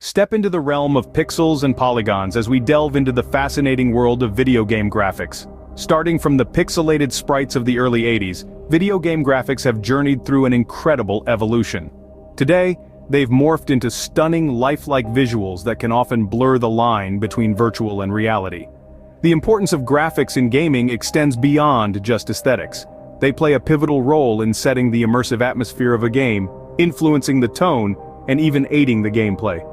Step into the realm of pixels and polygons as we delve into the fascinating world of video game graphics. Starting from the pixelated sprites of the early 80s, video game graphics have journeyed through an incredible evolution. Today, they've morphed into stunning, lifelike visuals that can often blur the line between virtual and reality. The importance of graphics in gaming extends beyond just aesthetics. They play a pivotal role in setting the immersive atmosphere of a game, influencing the tone, and even aiding the gameplay.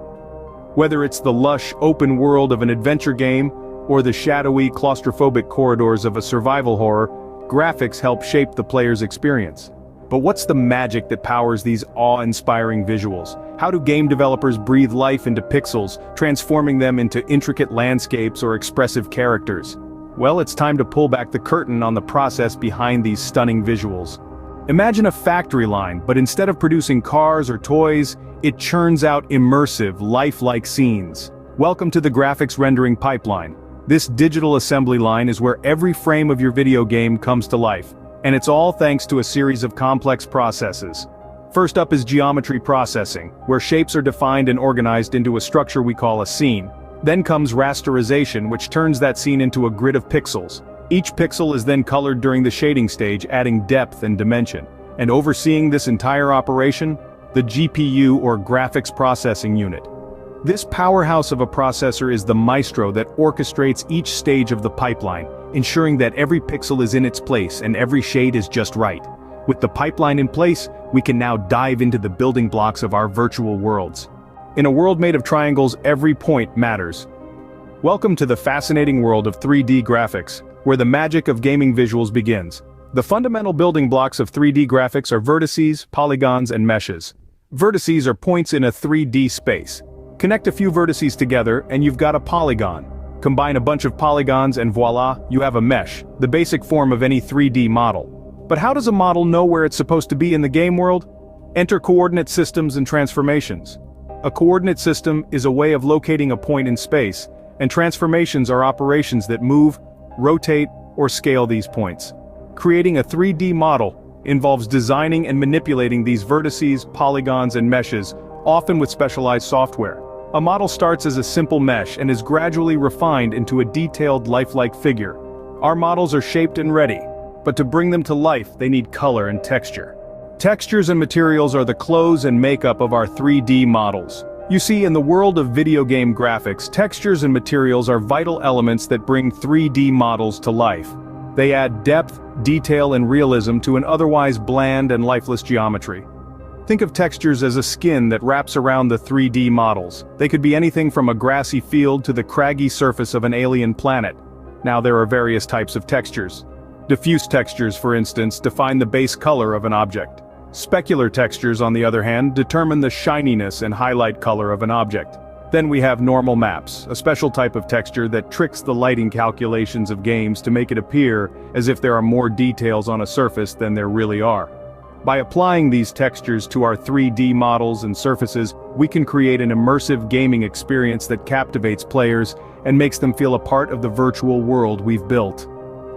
Whether it's the lush, open world of an adventure game, or the shadowy, claustrophobic corridors of a survival horror, graphics help shape the player's experience. But what's the magic that powers these awe-inspiring visuals? How do game developers breathe life into pixels, transforming them into intricate landscapes or expressive characters? Well, it's time to pull back the curtain on the process behind these stunning visuals. Imagine a factory line, but instead of producing cars or toys, it churns out immersive, lifelike scenes. Welcome to the graphics rendering pipeline. This digital assembly line is where every frame of your video game comes to life, and it's all thanks to a series of complex processes. First up is geometry processing, where shapes are defined and organized into a structure we call a scene. Then comes rasterization, which turns that scene into a grid of pixels. Each pixel is then colored during the shading stage, adding depth and dimension. And overseeing this entire operation, the GPU or graphics processing unit. This powerhouse of a processor is the maestro that orchestrates each stage of the pipeline, ensuring that every pixel is in its place and every shade is just right. With the pipeline in place, we can now dive into the building blocks of our virtual worlds. In a world made of triangles, every point matters. Welcome to the fascinating world of 3D graphics, where the magic of gaming visuals begins. The fundamental building blocks of 3D graphics are vertices, polygons, and meshes. Vertices are points in a 3D space. Connect a few vertices together and you've got a polygon. Combine a bunch of polygons and voila, you have a mesh, the basic form of any 3D model. But how does a model know where it's supposed to be in the game world? Enter coordinate systems and transformations. A coordinate system is a way of locating a point in space, and transformations are operations that move, rotate, or scale these points. Creating a 3D model involves designing and manipulating these vertices, polygons, and meshes, often with specialized software. A model starts as a simple mesh and is gradually refined into a detailed, lifelike figure. Our models are shaped and ready, but to bring them to life, they need color and texture. Textures and materials are the clothes and makeup of our 3D models. You see, in the world of video game graphics, textures and materials are vital elements that bring 3D models to life. They add depth, detail, and realism to an otherwise bland and lifeless geometry. Think of textures as a skin that wraps around the 3D models. They could be anything from a grassy field to the craggy surface of an alien planet. Now there are various types of textures. Diffuse textures, for instance, define the base color of an object. Specular textures, on the other hand, determine the shininess and highlight color of an object. Then we have normal maps, a special type of texture that tricks the lighting calculations of games to make it appear as if there are more details on a surface than there really are. By applying these textures to our 3D models and surfaces, we can create an immersive gaming experience that captivates players and makes them feel a part of the virtual world we've built.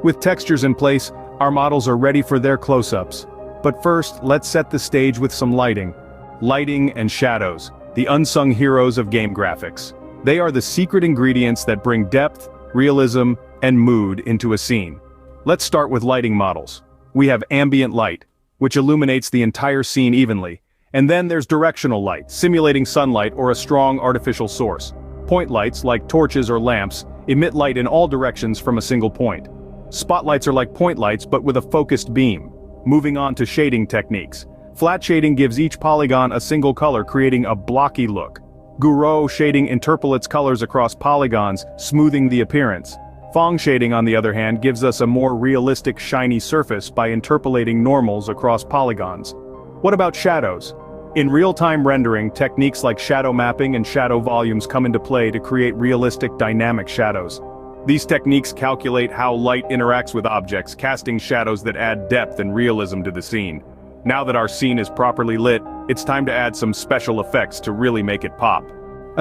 With textures in place, our models are ready for their close-ups. But first, let's set the stage with some lighting. Lighting and shadows, the unsung heroes of game graphics. They are the secret ingredients that bring depth, realism, and mood into a scene. Let's start with lighting models. We have ambient light, which illuminates the entire scene evenly. And then there's directional light, simulating sunlight or a strong artificial source. Point lights, like torches or lamps, emit light in all directions from a single point. Spotlights are like point lights but with a focused beam. Moving on to shading techniques. Flat shading gives each polygon a single color, creating a blocky look. Gouraud shading interpolates colors across polygons, smoothing the appearance. Phong shading, on the other hand, gives us a more realistic shiny surface by interpolating normals across polygons. What about shadows? In real-time rendering, techniques like shadow mapping and shadow volumes come into play to create realistic dynamic shadows. These techniques calculate how light interacts with objects, casting shadows that add depth and realism to the scene. Now that our scene is properly lit, it's time to add some special effects to really make it pop.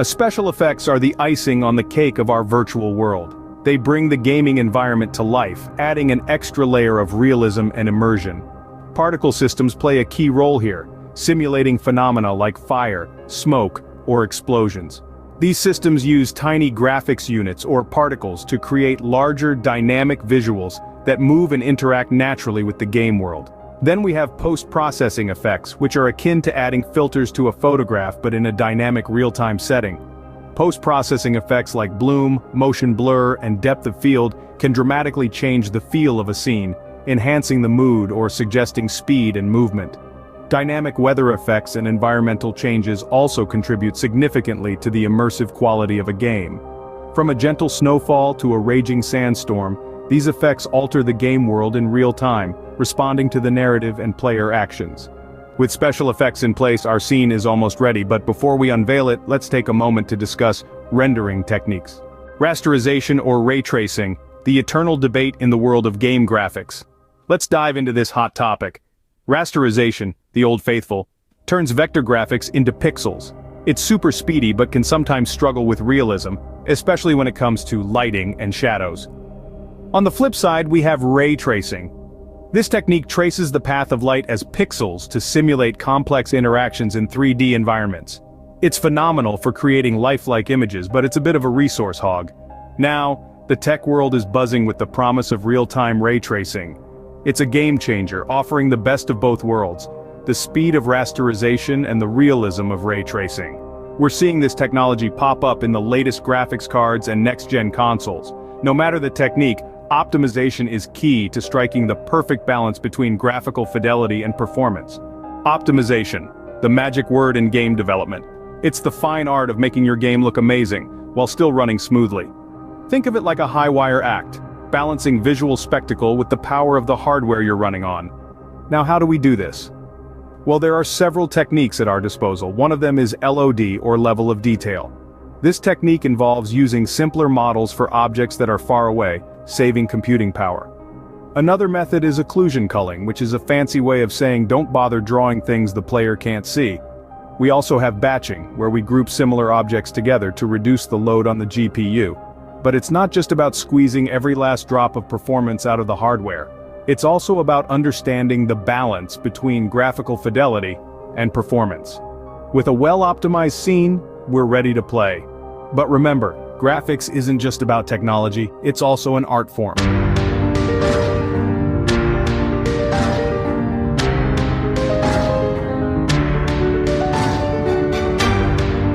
Special effects are the icing on the cake of our virtual world. They bring the gaming environment to life, adding an extra layer of realism and immersion. Particle systems play a key role here, simulating phenomena like fire, smoke, or explosions. These systems use tiny graphics units or particles to create larger dynamic visuals that move and interact naturally with the game world. Then we have post-processing effects, which are akin to adding filters to a photograph but in a dynamic real-time setting. Post-processing effects like bloom, motion blur, and depth of field can dramatically change the feel of a scene, enhancing the mood or suggesting speed and movement. Dynamic weather effects and environmental changes also contribute significantly to the immersive quality of a game. From a gentle snowfall to a raging sandstorm, these effects alter the game world in real time, responding to the narrative and player actions. With special effects in place, our scene is almost ready, but before we unveil it, let's take a moment to discuss rendering techniques. Rasterization or ray tracing, the eternal debate in the world of game graphics. Let's dive into this hot topic. Rasterization, the old faithful, turns vector graphics into pixels. It's super speedy but can sometimes struggle with realism, especially when it comes to lighting and shadows. On the flip side, we have ray tracing. This technique traces the path of light as pixels to simulate complex interactions in 3D environments. It's phenomenal for creating lifelike images, but it's a bit of a resource hog. Now, the tech world is buzzing with the promise of real-time ray tracing. It's a game changer, offering the best of both worlds, the speed of rasterization and the realism of ray tracing. We're seeing this technology pop up in the latest graphics cards and next-gen consoles. No matter the technique, optimization is key to striking the perfect balance between graphical fidelity and performance. Optimization, the magic word in game development. It's the fine art of making your game look amazing, while still running smoothly. Think of it like a high-wire act, balancing visual spectacle with the power of the hardware you're running on. Now, how do we do this? Well, there are several techniques at our disposal. One of them is LOD, or level of detail. This technique involves using simpler models for objects that are far away, saving computing power. Another method is occlusion culling, which is a fancy way of saying don't bother drawing things the player can't see. We also have batching, where we group similar objects together to reduce the load on the GPU. But it's not just about squeezing every last drop of performance out of the hardware. It's also about understanding the balance between graphical fidelity and performance. With a well-optimized scene, we're ready to play. But remember, graphics isn't just about technology, it's also an art form.